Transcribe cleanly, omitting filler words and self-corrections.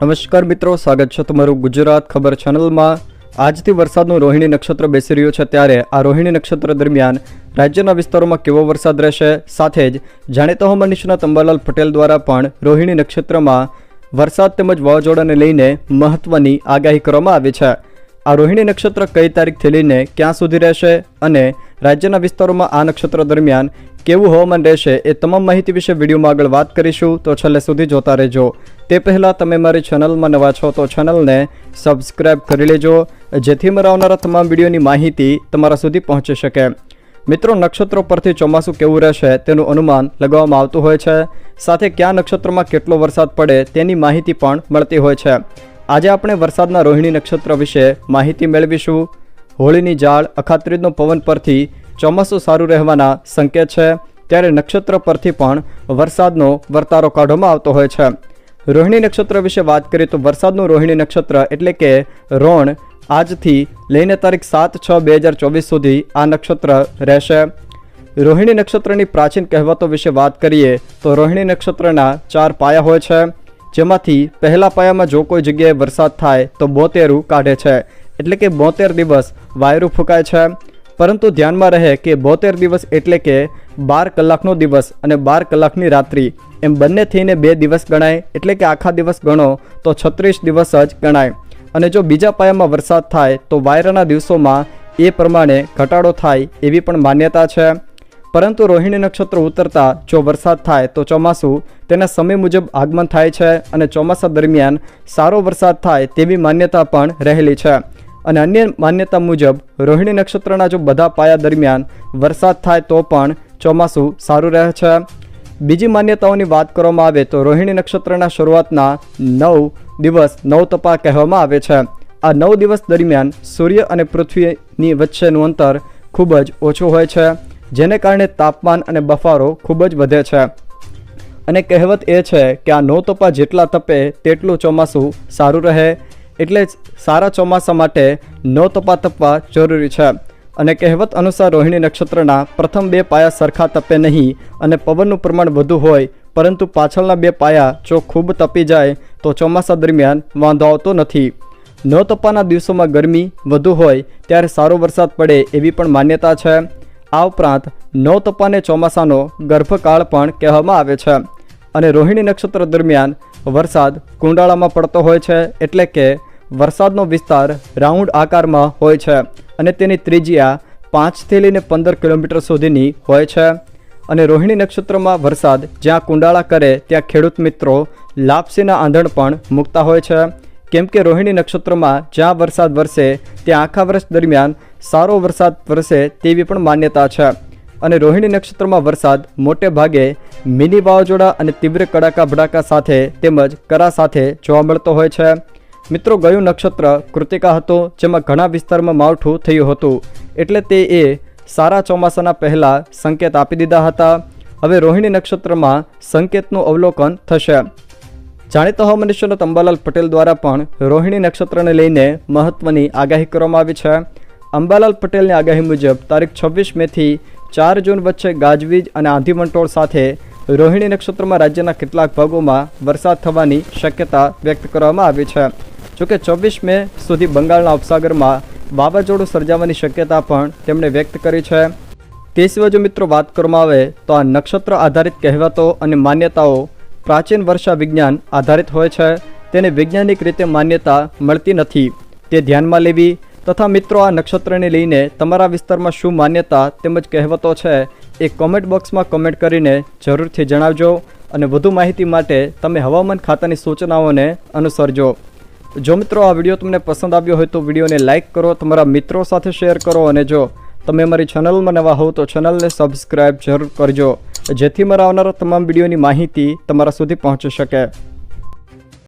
નમસ્કાર મિત્રો, સ્વાગત છે તમારું ગુજરાત ખબર ચેનલમાં। આજથી વરસાદનું રોહિણી નક્ષત્ર બેસી રહ્યું છે, ત્યારે આ રોહિણી નક્ષત્ર દરમિયાન રાજ્યના વિસ્તારોમાં કેવો વરસાદ રહેશે, સાથે જ જાણીતા હવામાન નિષ્ણાત અંબાલાલ પટેલ દ્વારા પણ રોહિણી નક્ષત્રમાં વરસાદ તેમજ વાવાઝોડાને લઈને મહત્વની આગાહી કરવામાં આવી છે। આ રોહિણી નક્ષત્ર કઈ તારીખથી લઈને ક્યાં સુધી રહેશે અને રાજ્યના વિસ્તારોમાં આ નક્ષત્ર દરમિયાન કેવું હવામાન રહેશે, એ તમામ માહિતી વિશે વિડીયોમાં આગળ વાત કરીશું, તો છેલ્લે સુધી જોતા રહેજો। તે પહેલાં તમે મારી ચેનલમાં નવા છો તો ચેનલને સબસ્ક્રાઈબ કરી લેજો, જેથી મારા આવનારા તમામ વિડીયોની માહિતી તમારા સુધી પહોંચી શકે। મિત્રો, નક્ષત્રો પરથી ચોમાસું કેવું રહેશે તેનું અનુમાન લગાવવામાં આવતું હોય છે, સાથે કયા નક્ષત્રમાં કેટલો વરસાદ પડે તેની માહિતી પણ મળતી હોય છે। આજે આપણે વરસાદના રોહિણી નક્ષત્ર વિશે માહિતી મેળવીશું। હોળીની જાળ, અખાત્રીજનો પવન પરથી ચોમાસું સારું રહેવાના સંકેત છે, ત્યારે નક્ષત્ર પરથી પણ વરસાદનો વર્તારો કાઢવામાં આવતો હોય છે। રોહિણી નક્ષત્ર વિશે વાત કરીએ તો વરસાદનું રોહિણી નક્ષત્ર એટલે કે રોણ આજથી લઈને તારીખ 7/6/2024 સુધી આ નક્ષત્ર રહેશે। રોહિણી નક્ષત્રની પ્રાચીન કહેવતો વિશે વાત કરીએ તો રોહિણી નક્ષત્રના 4 પાયા હોય છે, જેમાંથી પહેલા પાયામાં જો કોઈ જગ્યાએ વરસાદ થાય તો 72 કાઢે છે, એટલે કે 72 દિવસ વાયરું ફૂંકાય છે। પરંતુ ધ્યાનમાં રહે કે 72 દિવસ એટલે કે 12 કલાકનો દિવસ અને 12 કલાકની રાત્રિ, એમ બંને થઈને 2 દિવસ ગણાય, એટલે કે આખા દિવસ ગણો તો 36 દિવસ જ ગણાય। અને જો બીજા પાયામાં વરસાદ થાય તો વાયરાના દિવસોમાં એ પ્રમાણે ઘટાડો થાય એવી પણ માન્યતા છે। પરંતુ રોહિણી નક્ષત્ર ઉતરતા જો વરસાદ થાય તો ચોમાસું તેના સમય મુજબ આગમન થાય છે અને ચોમાસા દરમિયાન સારો વરસાદ થાય તેવી માન્યતા પણ રહેલી છે। અને અન્ય માન્યતા મુજબ રોહિણી નક્ષત્રના જો બધા પાયા દરમિયાન વરસાદ થાય તો પણ ચોમાસું સારું રહે છે। બીજી માન્યતાઓની વાત કરવામાં આવે તો રોહિણી નક્ષત્રના શરૂઆતના 9 દિવસ નવતપા કહેવામાં આવે છે। આ 9 દિવસ દરમિયાન સૂર્ય અને પૃથ્વીની વચ્ચેનું અંતર ખૂબ જ ઓછું હોય છે, જેને કારણે તાપમાન અને બફારો ખૂબ જ વધે છે। અને કહેવત એ છે કે આ નવતપા જેટલા તપે તેટલું ચોમાસું સારું રહે, એટલે જ સારા ચોમાસા માટે નવતપા તપવા જરૂરી છે। અને કહેવત અનુસાર રોહિણી નક્ષત્રના પ્રથમ 2 પાયા સરખા તપે નહીં અને પવનનું પ્રમાણ વધુ હોય, પરંતુ પાછળના 2 પાયા જો ખૂબ તપી જાય તો ચોમાસા દરમિયાન વાંધો આવતો નથી। નવતપાના દિવસોમાં ગરમી વધુ હોય ત્યારે સારો વરસાદ પડે એવી પણ માન્યતા છે। આ ઉપરાંત નવતપાને ચોમાસાનો ગર્ભકાળ પણ કહેવામાં આવે છે। અને રોહિણી નક્ષત્ર દરમિયાન વરસાદ કુંડાળામાં પડતો હોય છે, એટલે કે વરસાદનો વિસ્તાર રાઉન્ડ આકારમાં હોય છે અને તેની ત્રિજ્યા 5થી લઈને 15 કિલોમીટર સુધીની હોય છે। અને રોહિણી નક્ષત્રમાં વરસાદ જ્યાં કુંડાળા કરે ત્યાં ખેડૂત મિત્રો લાપસીના આંધણ પણ મૂકતા હોય છે, કેમ કે રોહિણી નક્ષત્રમાં જ્યાં વરસાદ વરસે ત્યાં આખા વર્ષ દરમિયાન સારો વરસાદ વરસે તેવી પણ માન્યતા છે। અને રોહિણી નક્ષત્રમાં વરસાદ મોટે ભાગે મિની વાવાઝોડા અને તીવ્ર કડાકા ભડાકા સાથે તેમજ કરા સાથે જોવા મળતો હોય છે। મિત્રો, ગયું નક્ષત્ર કૃતિકા હતું, જેમાં ઘણા વિસ્તારમાં માવઠું થયું હતું, એટલે તે સારા ચોમાસાના પહેલાં સંકેત આપી દીધા હતા। હવે રોહિણી નક્ષત્રમાં સંકેતનું અવલોકન થશે। જાણીતા હવામાન નિષ્ણાત અંબાલાલ પટેલ દ્વારા પણ રોહિણી નક્ષત્રને લઈને મહત્વની આગાહી કરવામાં આવી છે। અંબાલાલ પટેલની આગાહી મુજબ તારીખ 26 મેથી 4 જૂન વચ્ચે ગાજવીજ અને આંધી વંટોળ સાથે રોહિણી નક્ષત્રમાં રાજ્યના કેટલાક ભાગોમાં વરસાદ થવાની શક્યતા વ્યક્ત કરવામાં આવી છે। જોકે 24 મે સુધી બંગાળના ઉપસાગરમાં વાવાઝોડું સર્જાવાની શક્યતા પણ તેમણે વ્યક્ત કરી છે। તે સિવાય જો મિત્રો વાત કરવામાં આવે તો આ નક્ષત્ર આધારિત કહેવતો અને માન્યતાઓ પ્રાચીન વર્ષા વિજ્ઞાન આધારિત હોય છે, તેને વૈજ્ઞાનિક રીતે માન્યતા મળતી નથી, તે ધ્યાનમાં લેવી। તથા મિત્રો, આ નક્ષત્રને લઈને તમારા વિસ્તારમાં શું માન્યતા તેમજ કહેવતો છે એ કોમેન્ટ બોક્સમાં કમેન્ટ કરીને જરૂરથી જણાવજો। અને વધુ માહિતી માટે તમે હવામાન ખાતાની સૂચનાઓને અનુસરજો। જો મિત્રો આ વિડીયો તમને પસંદ આવ્યો હોય તો વિડીયોને લાઇક કરો, તમારા મિત્રો સાથે શેર કરો, અને જો તમે અમારી ચેનલમાં નવા હો તો ચેનલને સબસ્ક્રાઈબ જરૂર કરજો, જેથી મારા આવનારા તમામ વિડીયોની માહિતી તમારા સુધી પહોંચી શકે।